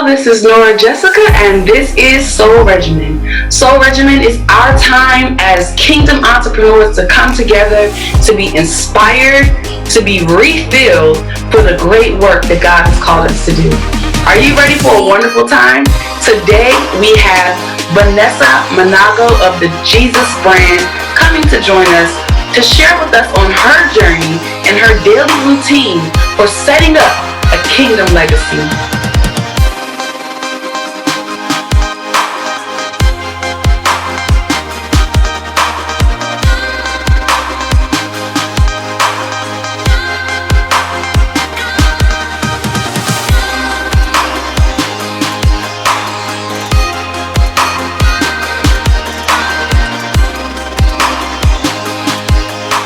this is Nora Jessica, and this is Soul Regimen. Soul Regimen is our time as kingdom entrepreneurs to come together, to be inspired, to be refilled for the great work that God has called us to do. Are you ready for a wonderful time? Today we have Vanessa Manago of the Jesus brand coming to join us to share with us on her journey and her daily routine for setting up a kingdom legacy.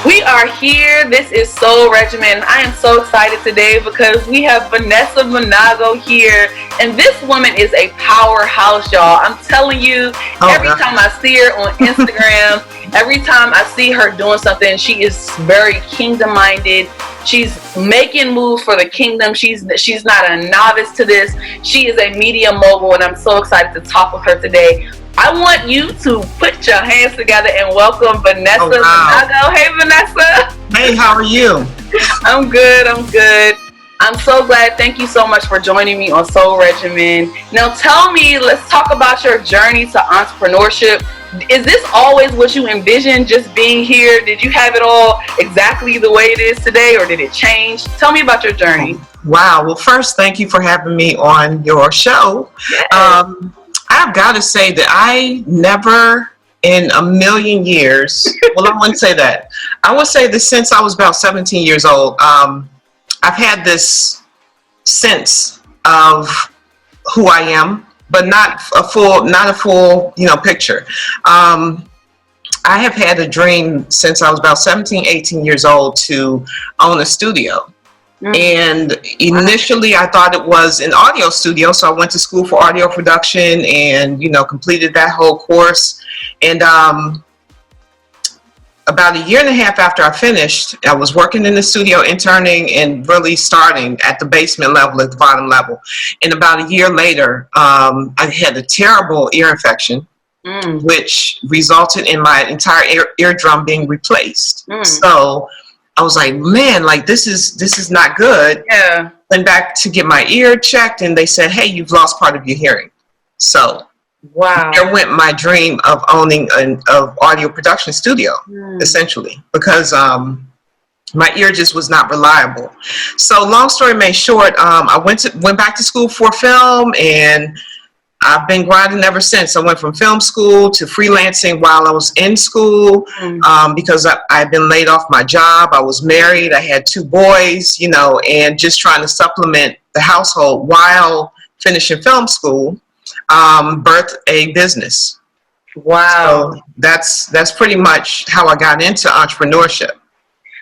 We are here. This is Soul Regimen. I am so excited today because we have Vanessa Manago here, and this woman is a powerhouse, y'all. I'm telling you, every time I see her on Instagram, every time I see her doing something, she is very kingdom-minded. She's making moves for the kingdom. She's not a novice to this. She is a media mogul, and I'm so excited to talk with her today. I want you to put your hands together and welcome Vanessa Manago. Hey, Vanessa. Hey, how are you? I'm good. I'm so glad. Thank you so much for joining me on Soul Regimen. Now tell me, let's talk about your journey to entrepreneurship. Is this always what you envisioned, just being here? Did you have it all exactly the way it is today, or did it change? Tell me about your journey. Wow. Well, first, thank you for having me on your show. Yes. I've got to say that I never in a million years, well, I wouldn't say that. I would say that since I was about 17 years old, I've had this sense of who I am, but not a full, picture. I have had a dream since I was about 17, 18 years old to own a studio. And initially I thought it was an audio studio, so I went to school for audio production and completed that whole course. And about a year and a half after I finished, I was working in the studio, interning, and really starting at the basement level, at the bottom level. And about a year later, I had a terrible ear infection, which resulted in my entire eardrum being replaced. So I was like, man, this is not good. Yeah. Went back to get my ear checked, and they said, hey, you've lost part of your hearing. So there went my dream of owning an audio production studio, essentially, because my ear just was not reliable. So long story made short, I went back to school for film, and I've been grinding ever since. I went from film school to freelancing while I was in school, because I'd been laid off my job. I was married. I had 2 boys, and just trying to supplement the household while finishing film school, birthed a business. Wow. So that's pretty much how I got into entrepreneurship.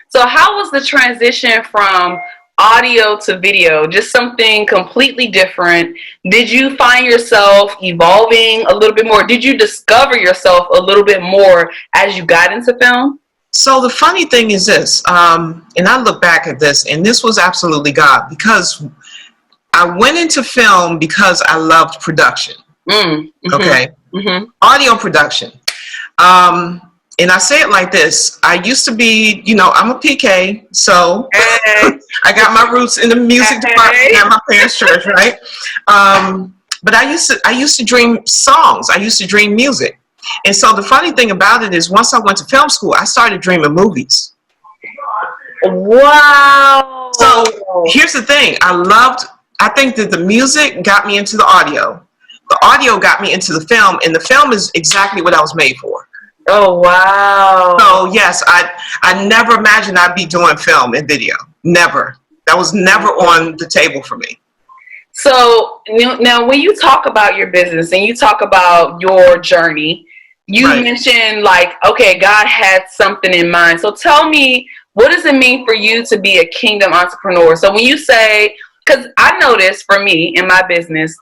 So how was the transition from audio to video? Just something completely different. Did you find yourself evolving a little bit more? Did you discover yourself a little bit more as you got into film? So the funny thing is this, and I look back at this, and this was absolutely God, because I went into film because I loved production. Okay. Audio production. And I say it like this. I used to be, I'm a PK, so I got my roots in the music department at my parents' church, right? But I used to dream songs. I used to dream music. And so the funny thing about it is, once I went to film school, I started dreaming movies. Wow. So here's the thing. I think that the music got me into the audio. The audio got me into the film, and the film is exactly what I was made for. Oh, wow. So yes, I never imagined I'd be doing film and video. Never. That was never on the table for me. So now when you talk about your business and you talk about your journey, you mentioned okay, God had something in mind. So tell me, what does it mean for you to be a kingdom entrepreneur? So when you say, because I noticed for me in my business,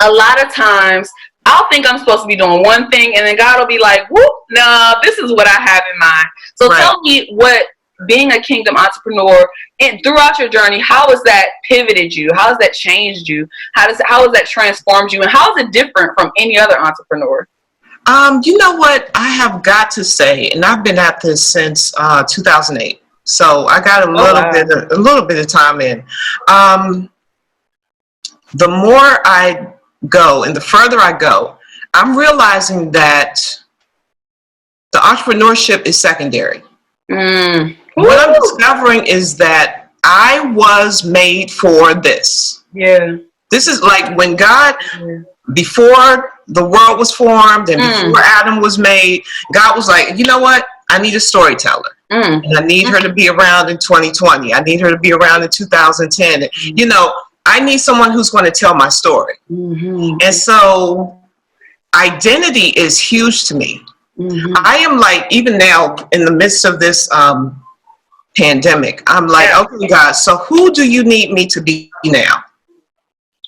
a lot of times I'll think I'm supposed to be doing one thing, and then God will be like, whoop, no, this is what I have in mind. So tell me what being a kingdom entrepreneur, and throughout your journey, how has that pivoted you? How has that changed you? How has that transformed you? And how is it different from any other entrepreneur? You know what? I have got to say, and I've been at this since 2008. So I got a little bit of time in. The more I go and the further I go, I'm realizing that the entrepreneurship is secondary. What I'm discovering is that I was made for this. Yeah. This is like when God, before the world was formed and before Adam was made, God was like, you know what? I need a storyteller. And I need her to be around in 2020. I need her to be around in 2010. You know, I need someone who's going to tell my story. And so identity is huge to me. I am like, even now in the midst of this pandemic, I'm like, okay, God, so who do you need me to be now?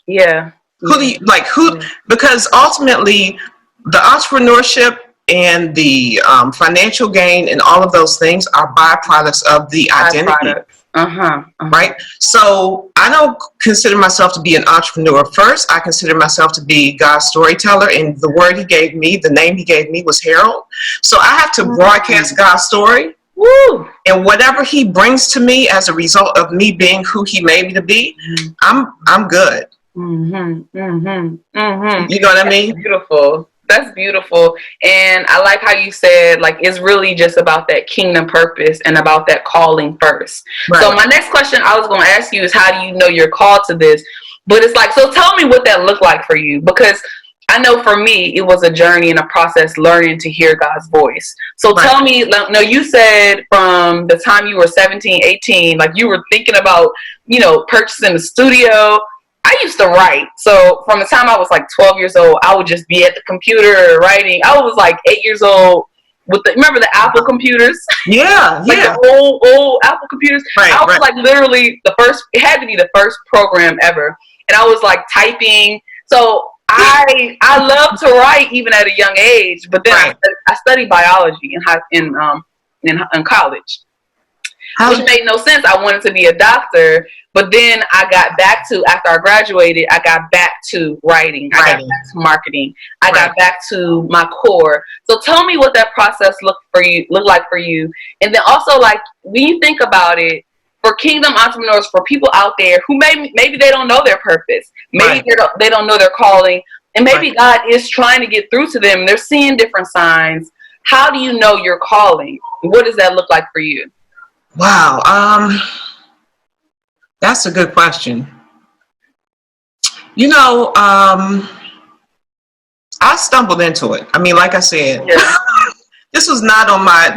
Yeah. Who do you, like, who, because ultimately the entrepreneurship and the financial gain and all of those things are byproducts of the identity. Right? So I don't consider myself to be an entrepreneur first. I consider myself to be God's storyteller, and the word he gave me, the name he gave me was Herald. So I have to broadcast God's story. And whatever he brings to me as a result of me being who he made me to be, I'm good. You know what I mean? Beautiful. That's beautiful. And I like how you said, like, it's really just about that kingdom purpose and about that calling first. Right. So my next question I was going to ask you is, how do you know you're called to this? But it's like, so tell me what that looked like for you, because I know for me, it was a journey and a process learning to hear God's voice. So tell me, like, no, you said from the time you were 17, 18, like you were thinking about, you know, purchasing a studio. I used to write. So from the time I was like 12 years old, I would just be at the computer writing. I was like 8 years old with remember the Apple computers? Yeah, like the old Apple computers. I was like literally it had to be the first program ever. And I was like typing. So I love to write even at a young age, but then I studied biology in college. Which made no sense. I wanted to be a doctor, but then I got back to, after I graduated, I got back to writing. I got back to marketing. I got back to my core. So tell me what that process looked like for you. And then also, like, when you think about it, for kingdom entrepreneurs, for people out there who maybe they don't know their purpose, maybe they don't know their calling, and maybe God is trying to get through to them. They're seeing different signs. How do you know your calling? What does that look like for you? Wow, that's a good question. You know, I stumbled into it. I mean, like I said, this was not on my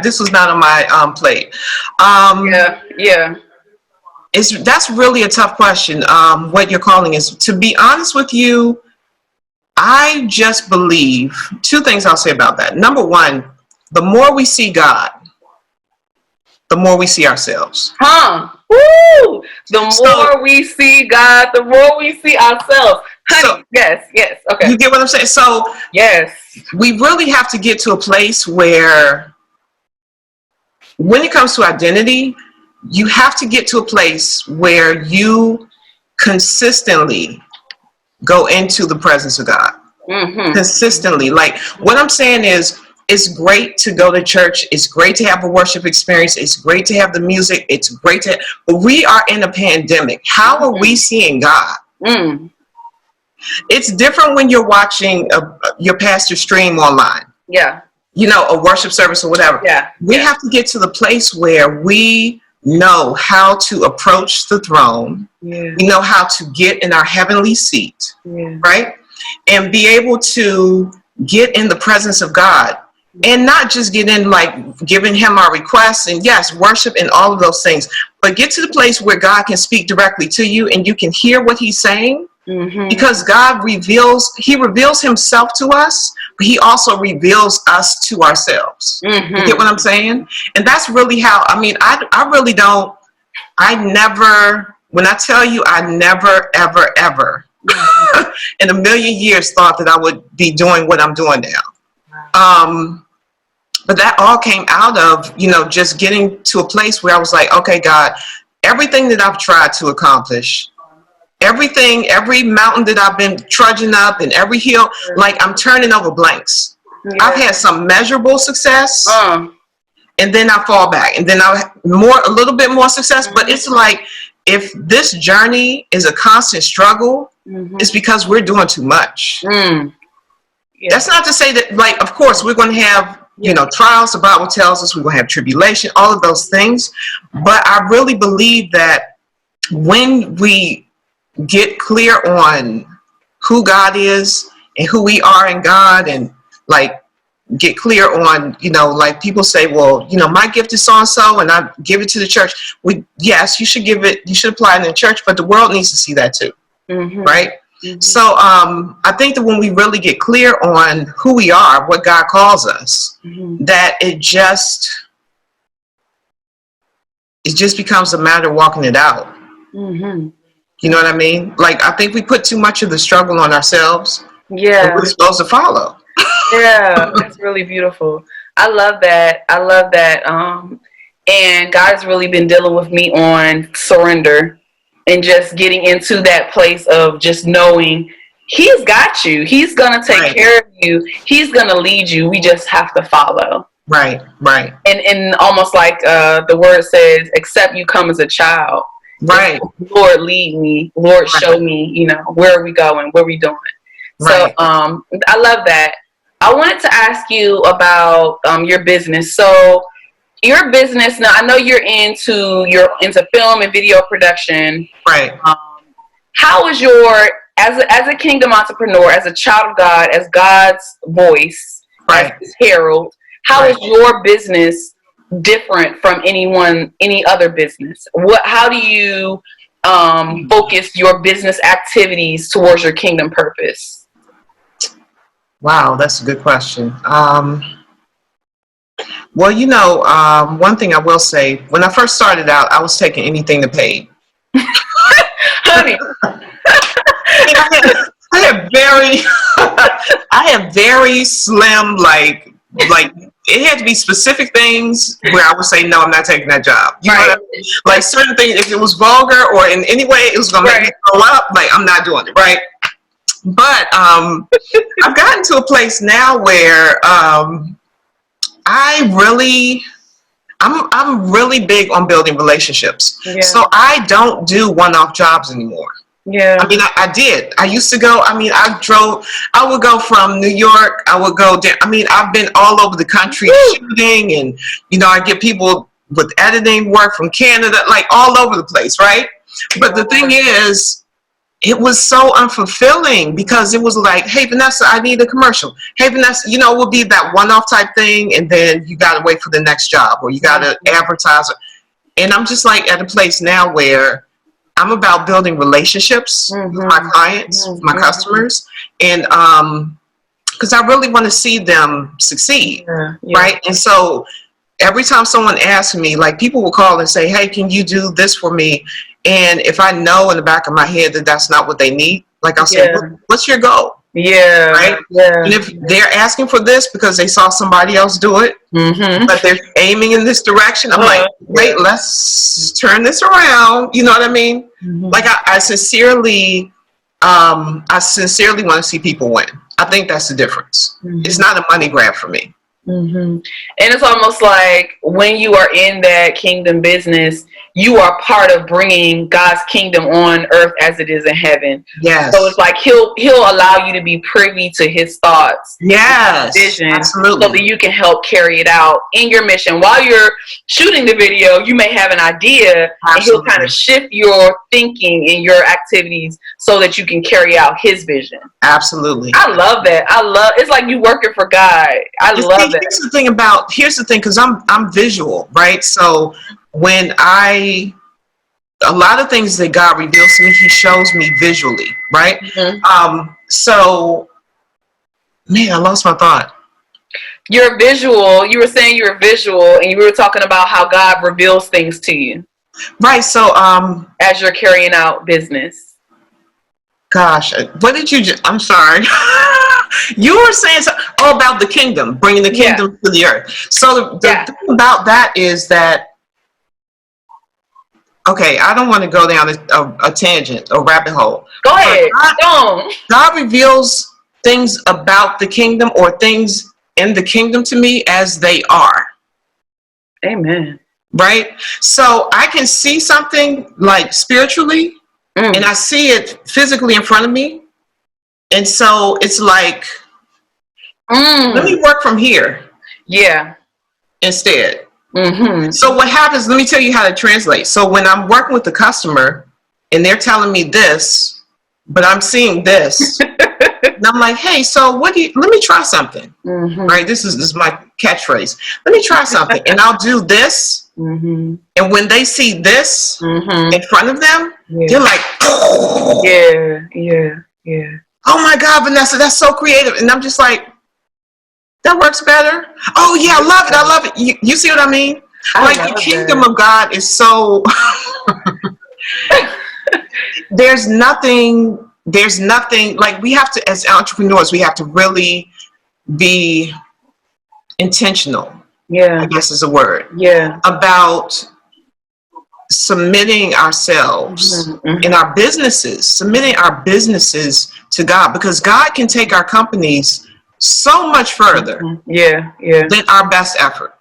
plate. That's really a tough question. What your calling is. To be honest with you, I just believe two things I'll say about that. Number one, the more we see God, the more we see ourselves. Woo! The more we see God, the more we see ourselves. Honey, yes, okay. You get what I'm saying? So, yes. We really have to get to a place where, when it comes to identity, you have to get to a place where you consistently go into the presence of God. Consistently. Like, what I'm saying is, it's great to go to church. It's great to have a worship experience. It's great to have the music. It's great but we are in a pandemic. How are we seeing God? It's different when you're watching your pastor stream online. Yeah. You know, a worship service or whatever. Yeah. We have to get to the place where we know how to approach the throne. Yeah. We know how to get in our heavenly seat. Yeah. Right? And be able to get in the presence of God. And not just get in like giving him our requests and yes, worship and all of those things, but get to the place where God can speak directly to you and you can hear what he's saying, because God reveals himself to us, but he also reveals us to ourselves. You get what I'm saying? And that's really how, I mean, when I tell you, I never, ever, ever in a million years thought that I would be doing what I'm doing now. But that all came out of, you know, just getting to a place where I was like, okay, God, everything that I've tried to accomplish, everything, every mountain that I've been trudging up and every hill, like I'm turning over blanks. I've had some measurable success, and then I fall back, and then I have a little bit more success. But it's like, if this journey is a constant struggle, it's because we're doing too much. That's not to say that, like, of course, we're going to have, you know, trials. The Bible tells us we're going to have tribulation, all of those things. But I really believe that when we get clear on who God is and who we are in God, and like get clear on, you know, like people say, well, you know, my gift is so-and-so and I give it to the church. Yes, you should give it, you should apply it in the church, but the world needs to see that too. Right? So I think that when we really get clear on who we are, what God calls us, that it just becomes a matter of walking it out. You know what I mean? Like, I think we put too much of the struggle on ourselves. Yeah. We're supposed to follow. Yeah, that's really beautiful. I love that. I love that. And God's really been dealing with me on surrender and just getting into that place of just knowing He's got you. He's going to take care of you. He's going to lead you. We just have to follow. Right. And almost like the word says, except you come as a child. Right. Lord, lead me. Lord, show me, you know, where are we going? What are we doing? So I love that. I wanted to ask you about your business. So your business, now I know you're into film and video production. Right. How is as a kingdom entrepreneur, as a child of God, as God's voice, as His herald, how is your business different from any other business? How do you focus your business activities towards your kingdom purpose? Wow, that's a good question. Well, you know, one thing I will say, when I first started out, I was taking anything to pay. Honey. I have very slim, like it had to be specific things where I would say, no, I'm not taking that job. You know what I mean? Like certain things, if it was vulgar or in any way it was going to make me throw up, like I'm not doing it, right? But I've gotten to a place now where I'm really big on building relationships. Yeah. So I don't do one-off jobs anymore. Yeah. I mean, I did. I used to go, I would go from New York, I would go down. I mean, I've been all over the country shooting, and, you know, I get people with editing work from Canada, like all over the place, right? But the thing is, it was so unfulfilling because it was like, hey, Vanessa, I need a commercial. Hey, Vanessa, you know, it will be that one-off type thing, and then you got to wait for the next job, or you got to advertise. And I'm just like at a place now where I'm about building relationships with my clients, my customers, and because I really want to see them succeed, right? And so every time someone asks me, like people will call and say, hey, can you do this for me? And if I know in the back of my head that that's not what they need, like I'll say, what's your goal? Yeah. Right? Yeah. And if they're asking for this because they saw somebody else do it, but they're aiming in this direction, I'm like, wait, let's turn this around. You know what I mean? Like I sincerely want to see people win. I think that's the difference. It's not a money grab for me. And it's almost like when you are in that kingdom business, you are part of bringing God's kingdom on earth as it is in heaven. Yes. So it's like he'll allow you to be privy to His thoughts. Yes. Vision, absolutely. So that you can help carry it out in your mission. While you're shooting the video, you may have an idea, and He'll kind of shift your thinking and your activities so that you can carry out His vision. Absolutely. I love that. It's like you working for God. I love that. Here's the thing, because I'm visual, right? So when a lot of things that God reveals to me, He shows me visually, right? So, man, I lost my thought. You're visual. You were saying you're visual, and you were talking about how God reveals things to you. Right. So, as you're carrying out business. Gosh, what did you I'm sorry. You were saying something about the kingdom, bringing the kingdom to the earth. So the thing about that is that, okay, I don't want to go down a tangent, a rabbit hole. Go ahead. God reveals things about the kingdom or things in the kingdom to me as they are. Amen. Right? So I can see something like spiritually, and I see it physically in front of me. And so it's like, let me work from here. Yeah. Instead. So what happens, let me tell you how to translate. So when I'm working with the customer and they're telling me this, but I'm seeing this, and I'm like, hey, so let me try something. Right? This is my catchphrase. Let me try something. And I'll do this. And when they see this in front of them, they're like, oh. Yeah. Oh my God, Vanessa, that's so creative. And I'm just like, that works better. Oh yeah, I love it. You see what I mean? Like the kingdom of God is so there's nothing like, we have to, as entrepreneurs, we have to really be intentional. I guess is a word. About submitting ourselves in our businesses, submitting our businesses to God, because God can take our companies so much further than our best effort.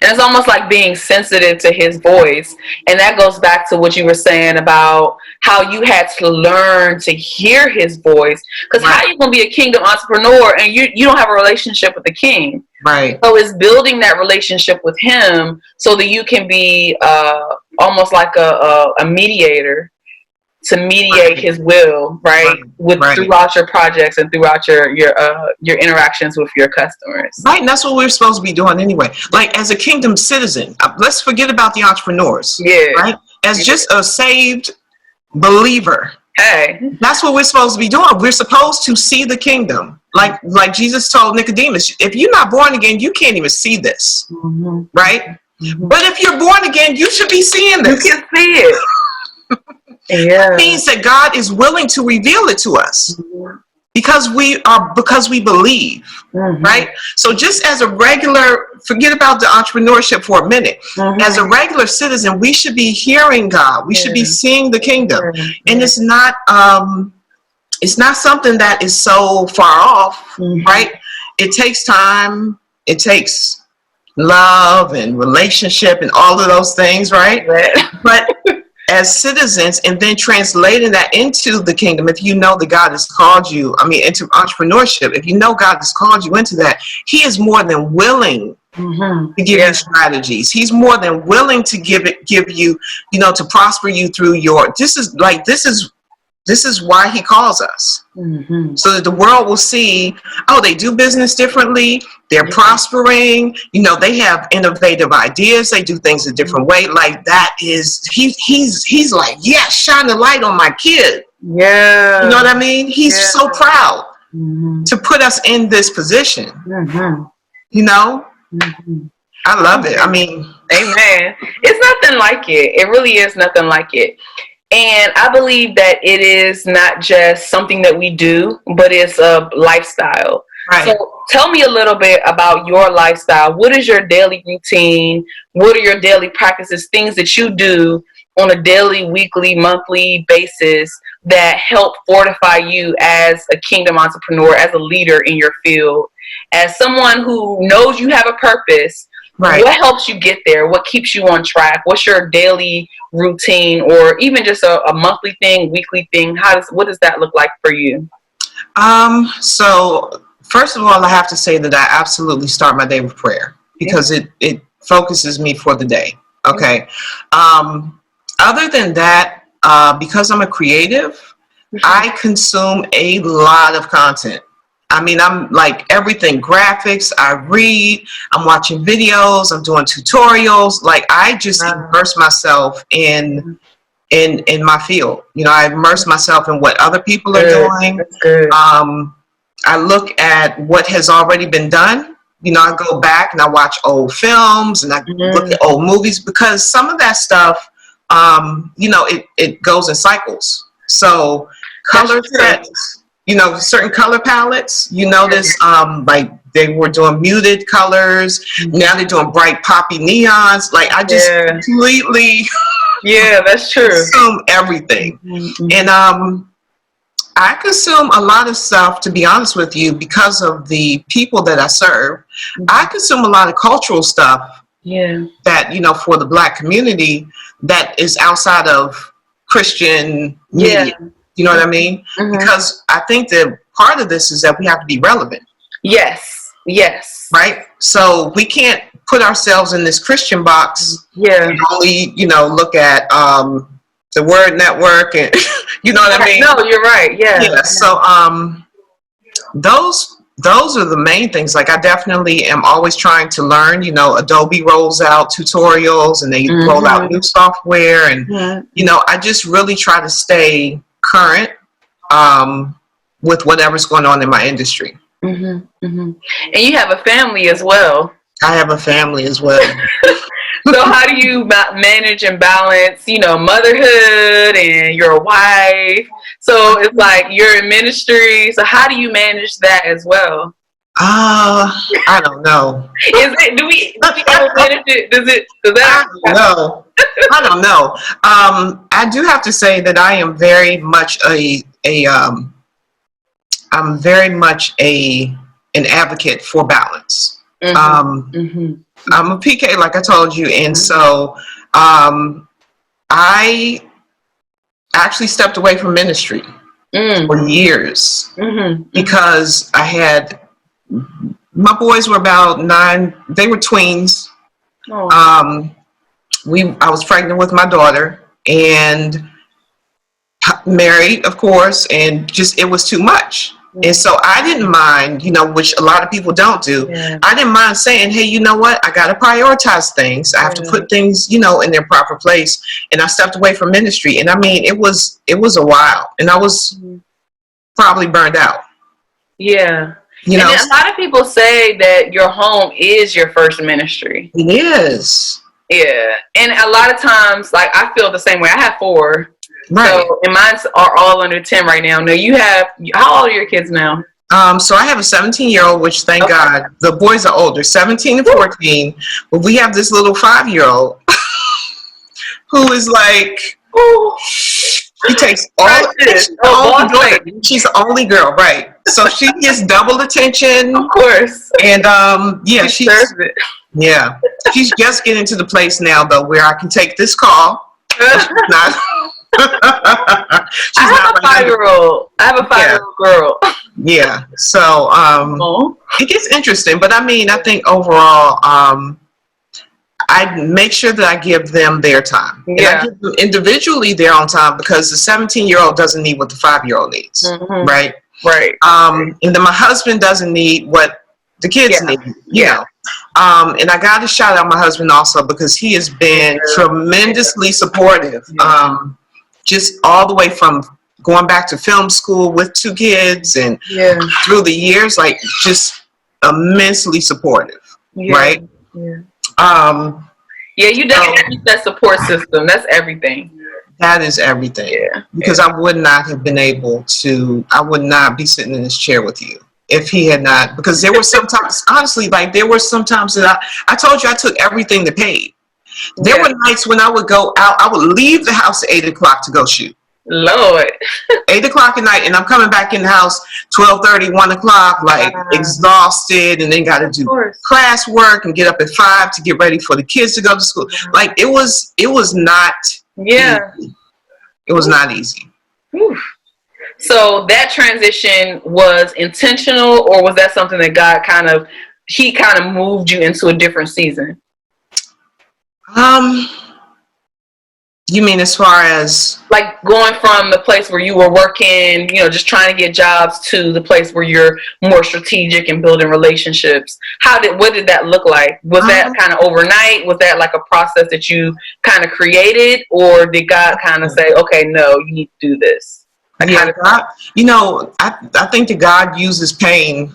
And it's almost like being sensitive to his voice. And that goes back to what you were saying about how you had to learn to hear his voice. Because how are you going to be a kingdom entrepreneur and you don't have a relationship with the king? Right. So it's building that relationship with him so that you can be almost like a mediator to mediate his will, throughout your projects and throughout your interactions with your customers. Right, and that's what we're supposed to be doing anyway. Like, as a kingdom citizen, let's forget about the entrepreneurs. Right? As just a saved believer. Hey. That's what we're supposed to be doing. We're supposed to see the kingdom. Like Jesus told Nicodemus, if you're not born again, you can't even see this. Right? But if you're born again, you should be seeing this. You can see it. That means that God is willing to reveal it to us because we believe, right? So just as a regular, forget about the entrepreneurship for a minute. As a regular citizen, we should be hearing God. We should be seeing the kingdom, and it's not something that is so far off, right? It takes time. It takes love and relationship and all of those things, right? But as citizens, and then translating that into the kingdom, if you know that God has called you, into entrepreneurship, if you know God has called you into that, he is more than willing to give you strategies. He's more than willing to give you, to prosper you through this is why he calls us. So that the world will see, oh, they do business differently. They're prospering. They have innovative ideas. They do things a different way. Like that is, he's like, yes, shine the light on my kid. Yeah. You know what I mean? He's so proud to put us in this position. I love it. Amen. It's nothing like it. It really is nothing like it. And I believe that it is not just something that we do, but it's a lifestyle. Right. So tell me a little bit about your lifestyle. What is your daily routine? What are your daily practices, things that you do on a daily, weekly, monthly basis that help fortify you as a kingdom entrepreneur, as a leader in your field, as someone who knows you have a purpose? Right. What helps you get there? What keeps you on track? What's your daily routine, or even just a monthly thing, weekly thing? What does that look like for you? So first of all, I have to say that I absolutely start my day with prayer because it focuses me for the day. Okay. Other than that, because I'm a creative, I consume a lot of content. I'm like everything, graphics, I read, I'm watching videos, I'm doing tutorials. Like I just immerse myself in my field. I immerse myself in what other people are doing. That's good. I look at what has already been done. I go back and I watch old films and I look at old movies, because some of that stuff, it goes in cycles. So color sets, you know, certain color palettes. You notice, like they were doing muted colors. Now they're doing bright poppy neons. Like I just completely, that's true. consume everything, and I consume a lot of stuff, to be honest with you, because of the people that I serve. I consume a lot of cultural stuff. That, you know, for the Black community that is outside of Christian media. You know what I mean? Because I think that part of this is that we have to be relevant. Yes. Right? So we can't put ourselves in this Christian box and only, you know, look at the Word Network and you know what I mean? No, you're right. Yeah. So those are the main things. Like I definitely am always trying to learn. You know, Adobe rolls out tutorials and they roll out new software, and you know, I just really try to stay current with whatever's going on in my industry. And you have a family as well. I have a family as well. So how do you manage and balance, you know, motherhood and your wife? So it's like you're in ministry. So how do you manage that as well? I don't know. Do we ever manage it? I don't know. I do have to say that I am very much I'm very much an advocate for balance. I'm a PK, like I told you, and so I actually stepped away from ministry for years because I had my boys were about 9. They were tweens. I was pregnant with my daughter and married, of course, and just it was too much. And so I didn't mind, you know, which a lot of people don't do. I didn't mind saying, hey, you know what? I got to prioritize things. I have to put things, you know, in their proper place. And I stepped away from ministry. And I mean, it was a while, and I was probably burned out. Yeah. You know, a lot of people say that your home is your first ministry. It is. Yeah. And a lot of times, like, I feel the same way. I have 4. Right. So, and mine are all under 10 right now. Now you have, how old are your kids now? So I have a 17-year-old, which thank God, the boys are older, 17 and 14. But we have this little 5-year-old who is like, she takes all attention. She's the only girl, right? So she gets double attention. Of course. And she's just getting to the place now though where I can take this call. I have a 5-year-old. I have a 5-year-old girl. Yeah. So it gets interesting, but I mean, I think overall, I make sure that I give them their time. And I give them individually their own time because the 17-year-old doesn't need what the 5-year-old needs, right? Right. And then my husband doesn't need what the kids need. You know. And I got to shout out my husband also because he has been tremendously supportive. Just all the way from going back to film school with 2 kids and through the years, like just immensely supportive, right? You definitely need that support system. That's everything. That is everything. Because I would not have been able to, I would not be sitting in this chair with you if he had not, because there were sometimes, honestly, like there were sometimes that I told you I took everything they paid. There were nights when I would go out, I would leave the house at 8 o'clock to go shoot. Lord. 8 o'clock at night, and I'm coming back in the house 12:30, 1 o'clock, like exhausted, and then got to do class work and get up at 5 to get ready for the kids to go to school. Like it was not easy. It was not easy. So that transition was intentional, or was that something that God kind of moved you into a different season? You mean as far as like going from the place where you were working, you know, just trying to get jobs to the place where you're more strategic and building relationships? What did that look like? Was that kind of overnight? Was that like a process that you kind of created, or did God kind of say, okay, no, you need to do this? God, you know, I think that God uses pain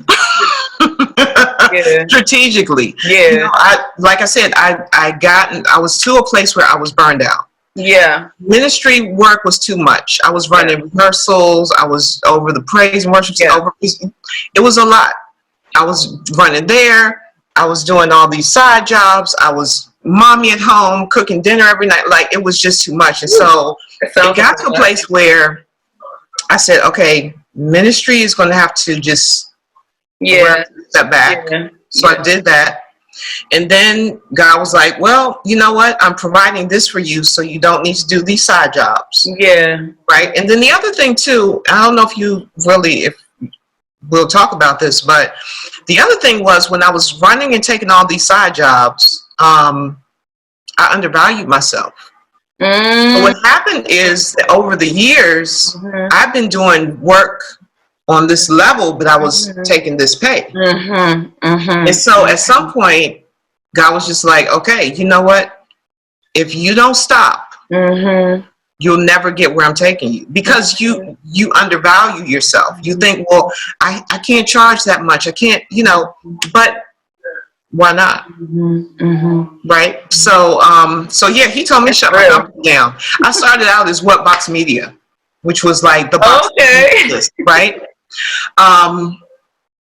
strategically. You know, like I said, I was to a place where I was burned out. Yeah. Ministry work was too much. I was running rehearsals. I was over the praise and worship. It was a lot. I was running there. I was doing all these side jobs. I was mommy at home, cooking dinner every night. Like, it was just too much. And so it got to a place where I said, okay, ministry is going to have to just step back. So I did that. And then God was like, well, you know what? I'm providing this for you, so you don't need to do these side jobs. Yeah. Right. And then the other thing too, I don't know if you really, if we'll talk about this, but the other thing was when I was running and taking all these side jobs, I undervalued myself. So what happened is that over the years, I've been doing work on this level, but I was taking this pay. And so at some point, God was just like, okay, you know what? If you don't stop, you'll never get where I'm taking you, because you undervalue yourself. You think, well, I can't charge that much. I can't, but why not? Right? So yeah, he told me to shut my company down. I started out as What Box Media, which was like the box list, right?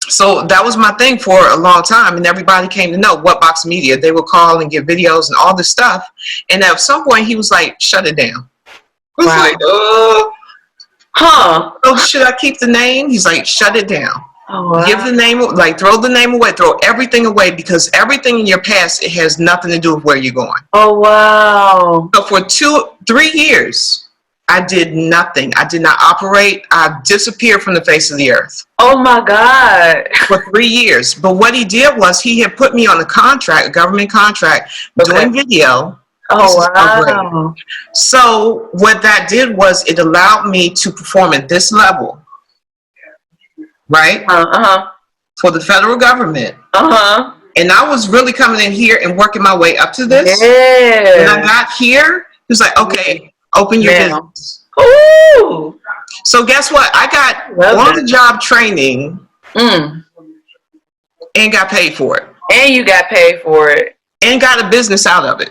So that was my thing for a long time, and everybody came to know What Box Media. They would call and get videos and all this stuff, and at some point he was like, shut it down. I was like, oh, should I keep the name? He's like, shut it down. Give the name, like, throw the name away, throw everything away, because everything in your past, it has nothing to do with where you're going. Oh, wow. So for 3 years, I did nothing. I did not operate. I disappeared from the face of the earth. Oh my God. For 3 years. But what he did was he had put me on a contract, a government contract, doing video. Oh, wow. So what that did was it allowed me to perform at this level. Right? For the federal government. And I was really coming in here and working my way up to this. When I got here, he was like, okay, open your business. Ooh. So guess what? I got on-the-job training and got paid for it. And you got paid for it. And got a business out of it.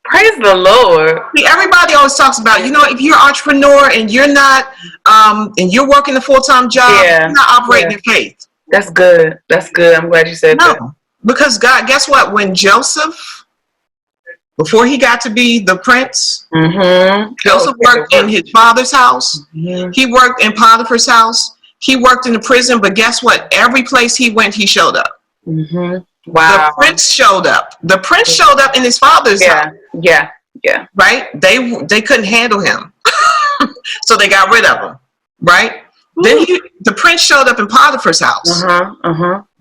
Praise the Lord. See, everybody always talks about, if you're an entrepreneur and you're not, and you're working a full-time job, you're not operating in faith. That's good. That's good. I'm glad you said that. Because God, guess what? When Joseph, before he got to be the prince, Joseph worked in his father's house. He worked in Potiphar's house. He worked in the prison. But guess what? Every place he went, he showed up. Wow. The prince showed up. The prince showed up in his father's house. Yeah. Right? They couldn't handle him. So they got rid of him. Right? Then the prince showed up in Potiphar's house.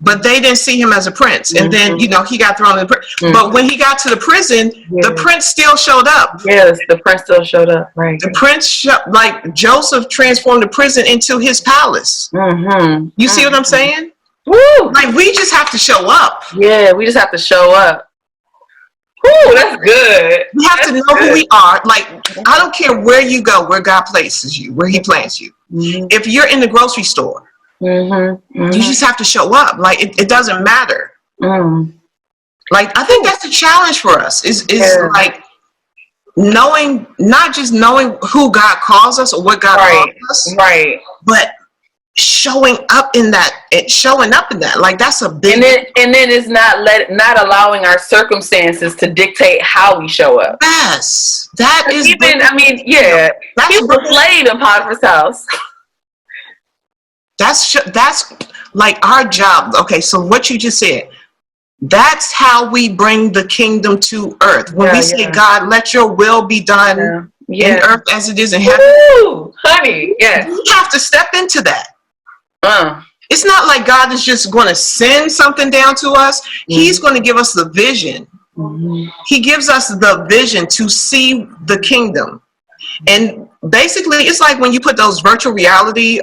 But they didn't see him as a prince. And then, he got thrown in the prison. But when he got to the prison, the prince still showed up. Yes, the prince still showed up. Right. The prince, like Joseph transformed the prison into his palace. You see what I'm saying? Woo! Like, we just have to show up. Yeah, we just have to show up. Woo, that's good. We have to know who we are. Like, I don't care where you go, where God places you, where he plants you. If you're in the grocery store, you just have to show up. Like, it doesn't matter. Like, I think that's the challenge for us is like knowing, not just knowing who God calls us or what God calls us, but showing up in that. Like, that's a big. And then it's not allowing our circumstances to dictate how we show up. Yes, that is. He was slayed in Potiphar's house. That's like our job. Okay, so what you just said, that's how we bring the kingdom to earth. When we say, God, let your will be done in earth as it is in heaven. Ooh, honey, yes. We have to step into that. It's not like God is just going to send something down to us. He's going to give us the vision. He gives us the vision to see the kingdom. And basically, it's like when you put those virtual reality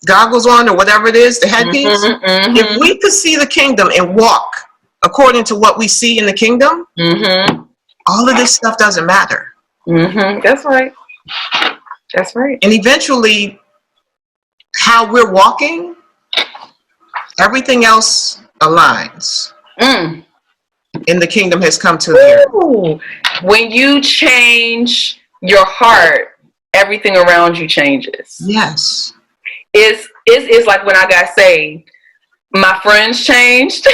goggles on or whatever it is, the headpiece. If we could see the kingdom and walk according to what we see in the kingdom, all of this stuff doesn't matter. That's right. That's right. And eventually, how we're walking, everything else aligns. And the kingdom has come to the earth. When you change your heart, everything around you changes. Yes. It's like when I got saved, my friends changed,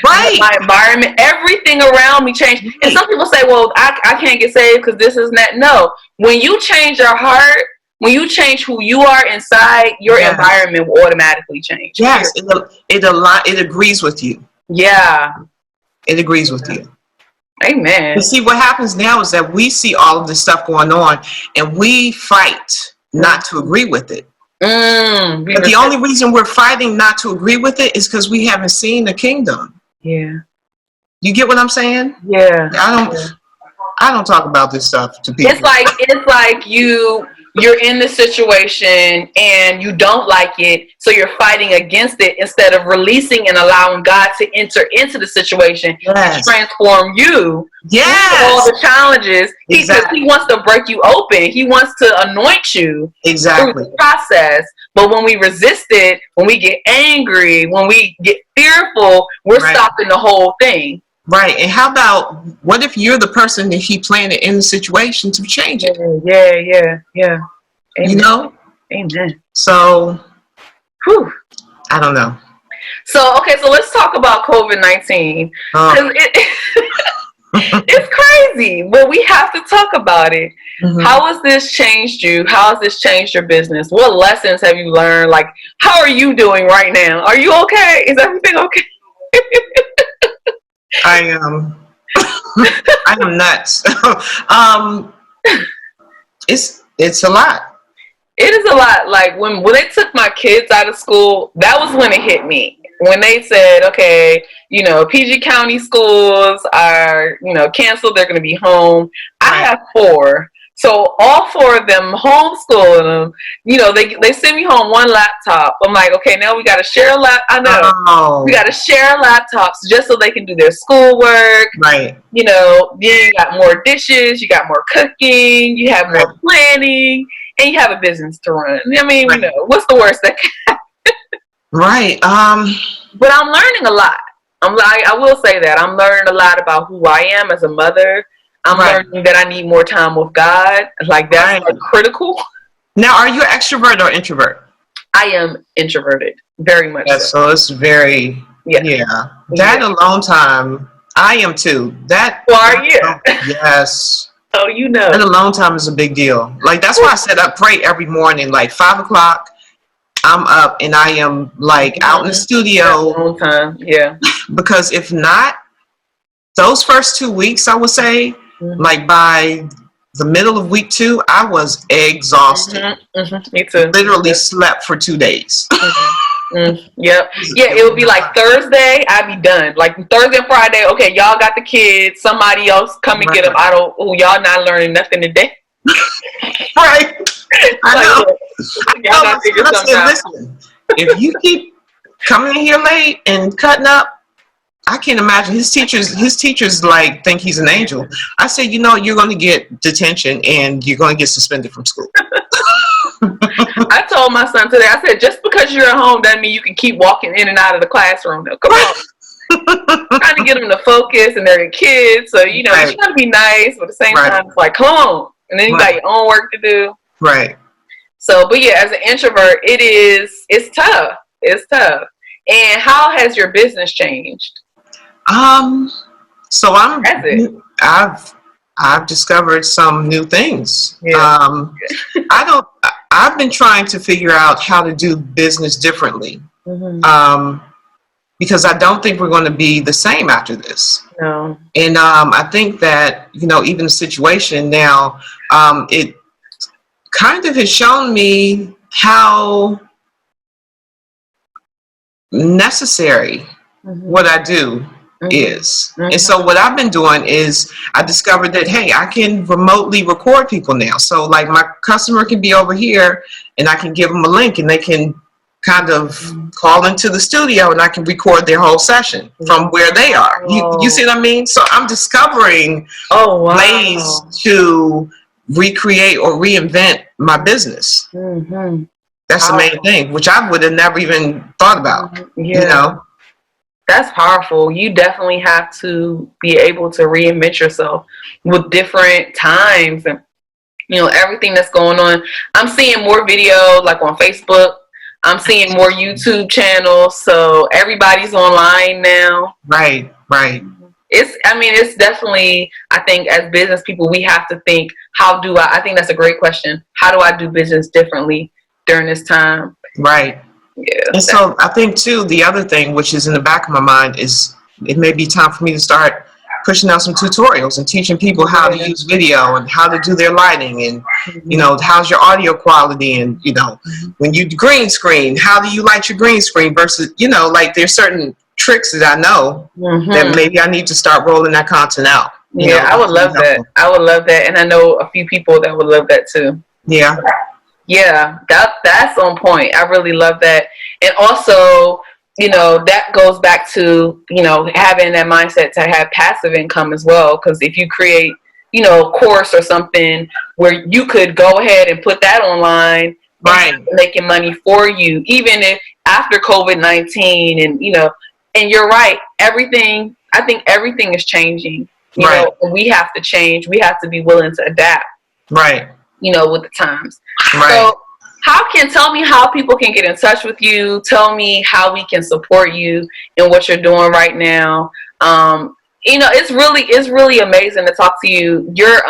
right? My environment, everything around me changed. Right. And some people say, well, I can't get saved because this is that. No, when you change your heart, when you change who you are inside, your environment will automatically change. Yes, it agrees with you. Yeah. It agrees with you. Amen. You see, what happens now is that we see all of this stuff going on and we fight not to agree with it. But the only reason we're fighting not to agree with it is because we haven't seen the kingdom. Yeah. You get what I'm saying? Yeah. I don't talk about this stuff to people. It's like you're in the situation and you don't like it, so you're fighting against it instead of releasing and allowing God to enter into the situation and transform you. Yes. All the challenges. Because he wants to break you open. He wants to anoint you through the process. But when we resist it, when we get angry, when we get fearful, we're stopping the whole thing. Right. And how about, what if you're the person that he planted in the situation to change it? Yeah. Amen. You know? Amen. So, I don't know. So, okay, so let's talk about COVID-19. It's crazy, but we have to talk about it. Mm-hmm. How has this changed you? How has this changed your business? What lessons have you learned? Like, how are you doing right now? Are you okay? Is everything okay? I am nuts. It's a lot. It is a lot. Like when they took my kids out of school, that was when it hit me. When they said, okay, PG County schools are, canceled. They're going to be home. I have 4. So all 4 of them homeschooling them. They send me home one laptop. I'm like, okay, now we got to share a laptop. I know. Oh. We got to share laptops just so they can do their schoolwork. Right. Then you got more dishes. You got more cooking. You have more planning. And you have a business to run. I mean, what's the worst that can happen? Right. But I'm learning a lot. I will say that. I'm learning a lot about who I am as a mother. I'm learning that I need more time with God. Like, that's critical. Now, are you an extrovert or introvert? I am introverted. Very much so. It's very, That alone time, I am too. Are you? Yes. Oh, That alone time is a big deal. Like, that's why I said I pray every morning, like 5 o'clock. I'm up and I am like out in the studio. Long time, yeah. Because if not, those first 2 weeks, I would say, like by the middle of week 2, I was exhausted. Me too. Literally slept for 2 days. Yep. Yeah, it would be like Thursday, I'd be done. Like Thursday and Friday, okay, y'all got the kids. Somebody else come and get them. Y'all not learning nothing today. Right. I know. Listen, if you keep coming in here late and cutting up, I can't imagine his teachers like think he's an angel. I said, you're going to get detention and you're going to get suspended from school. I told my son today, I said, just because you're at home doesn't mean you can keep walking in and out of the classroom. Now, come on. Trying to get them to focus, and they're kids, so you're trying to be nice, but at the same time, it's like, come on. And then you got your own work to do. Right. So, but yeah, as an introvert, it's tough. It's tough. And how has your business changed? So I've discovered some new things. Yeah. I've been trying to figure out how to do business differently. Because I don't think we're going to be the same after this. No. And I think that, even the situation now, it kind of has shown me how necessary what I do is. And so what I've been doing is I discovered that, hey, I can remotely record people now. So like my customer can be over here and I can give them a link and they can kind of call into the studio and I can record their whole session from where they are. You see what I mean? So I'm discovering ways to recreate or reinvent my business. That's the main thing, which I would have never even thought about, That's powerful. You definitely have to be able to reinvent yourself with different times and, you know, everything that's going on. I'm seeing more video like on Facebook. I'm seeing more YouTube channels. So everybody's online now. Right, right. It's definitely, I think as business people, we have to think, I think that's a great question. How do I do business differently during this time? Right. Yeah. And so I think too, the other thing, which is in the back of my mind, is it may be time for me to start pushing out some tutorials and teaching people how to use video and how to do their lighting and, you know, how's your audio quality and, you know, when you green screen, how do you light your green screen versus, you know, like there's certain tricks that I know that maybe I need to start rolling that content out. Yeah, I would love that. I would love that. And I know a few people that would love that too. Yeah. Yeah, that's on point. I really love that. And also, you know, that goes back to, you know, having that mindset to have passive income as well. Because if you create, you know, a course or something where you could go ahead and put that online, right, making money for you, even if after COVID-19 and, you know, and you're right, I think everything is changing. You know, and we have to change. We have to be willing to adapt. Right. You know, with the times. Right. So tell me how people can get in touch with you. Tell me how we can support you in what you're doing right now. You know, it's really amazing to talk to you. Your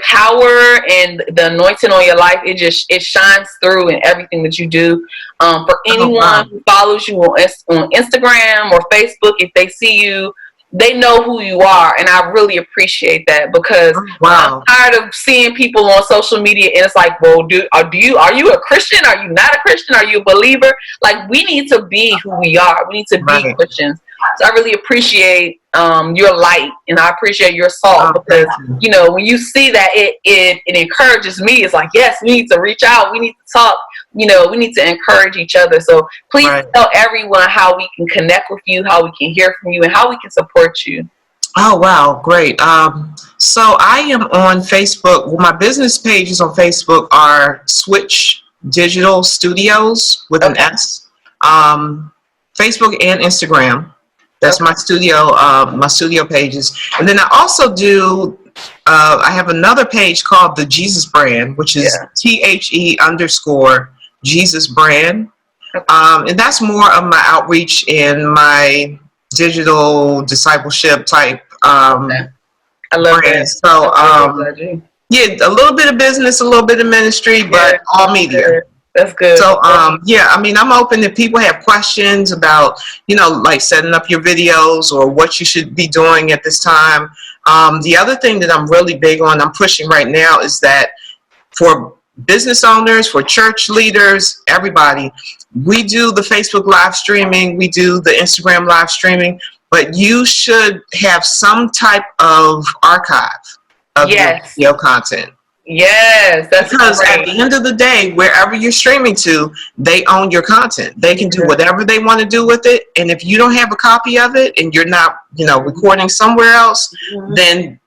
power and the anointing on your life, it shines through in everything that you do. For anyone who follows you on Instagram or Facebook, if they see you, they know who you are, and I really appreciate that because I'm tired of seeing people on social media and it's like, well, are you a Christian? Are you not a Christian? Are you a believer? Like, we need to be who we are. We need to be Christians. So I really appreciate your light, and I appreciate your salt because, you know, when you see that, it encourages me. It's like, yes, we need to reach out. We need to talk. You know, we need to encourage each other. So please tell everyone how we can connect with you, how we can hear from you, and how we can support you. Oh, wow. Great. So I am on Facebook. Well, my business pages on Facebook are Switch Digital Studios with an S. Facebook and Instagram. That's my studio pages. And then I also do, I have another page called the Jesus Brand, which is THE_Jesus Brand. And that's more of my outreach and my digital discipleship type I love brand. that. So, yeah, a little bit of business, a little bit of ministry, but all media. That's good. So, yeah, I mean, I'm open if people have questions about, you know, like setting up your videos or what you should be doing at this time. The other thing that I'm really big on, I'm pushing right now is that for business owners, for church leaders, everybody, we do the Facebook live streaming, we do the Instagram live streaming, but you should have some type of archive of your video content. Yes, that's because at the end of the day, wherever you're streaming to, they own your content. They can do whatever they want to do with it. And if you don't have a copy of it and you're not, you know, recording somewhere else, then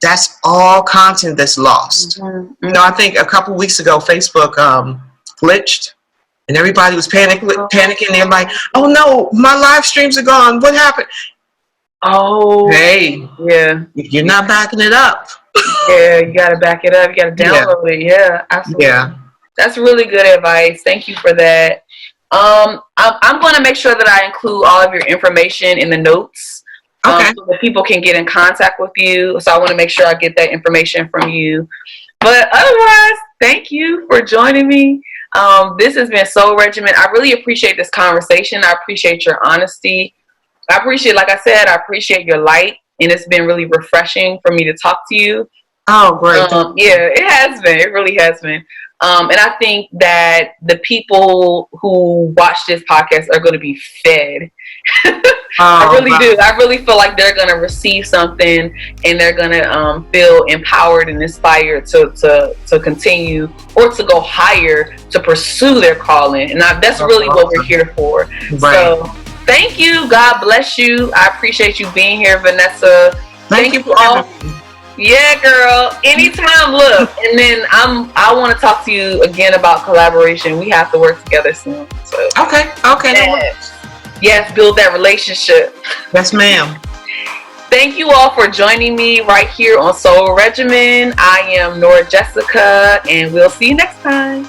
that's all content that's lost. You know, I think a couple weeks ago, Facebook glitched and everybody was panicking. They're like, oh no, my live streams are gone. What happened? Oh, hey, if you're not backing it up. Yeah, you got to back it up. You got to download it. Yeah, absolutely. Yeah. That's really good advice. Thank you for that. I'm going to make sure that I include all of your information in the notes so that people can get in contact with you. So I want to make sure I get that information from you. But otherwise, thank you for joining me. This has been so Regimen. I really appreciate this conversation. I appreciate your honesty. I appreciate, like I said, I appreciate your light. And it's been really refreshing for me to talk to you. Oh, great. Yeah, it has been. It really has been. And I think that the people who watch this podcast are going to be fed. I really do. I really feel like they're going to receive something and they're going to feel empowered and inspired to continue or to go higher, to pursue their calling. And that's really what we're here for. Right. So thank you. God bless you. I appreciate you being here, Vanessa. Thank you for all. Yeah, girl. Anytime. Look, and then I want to talk to you again about collaboration. We have to work together soon. So okay. Yes. Yes, build that relationship. Yes, ma'am. Thank you all for joining me right here on Soul Regimen. I am Nora Jessica, and we'll see you next time.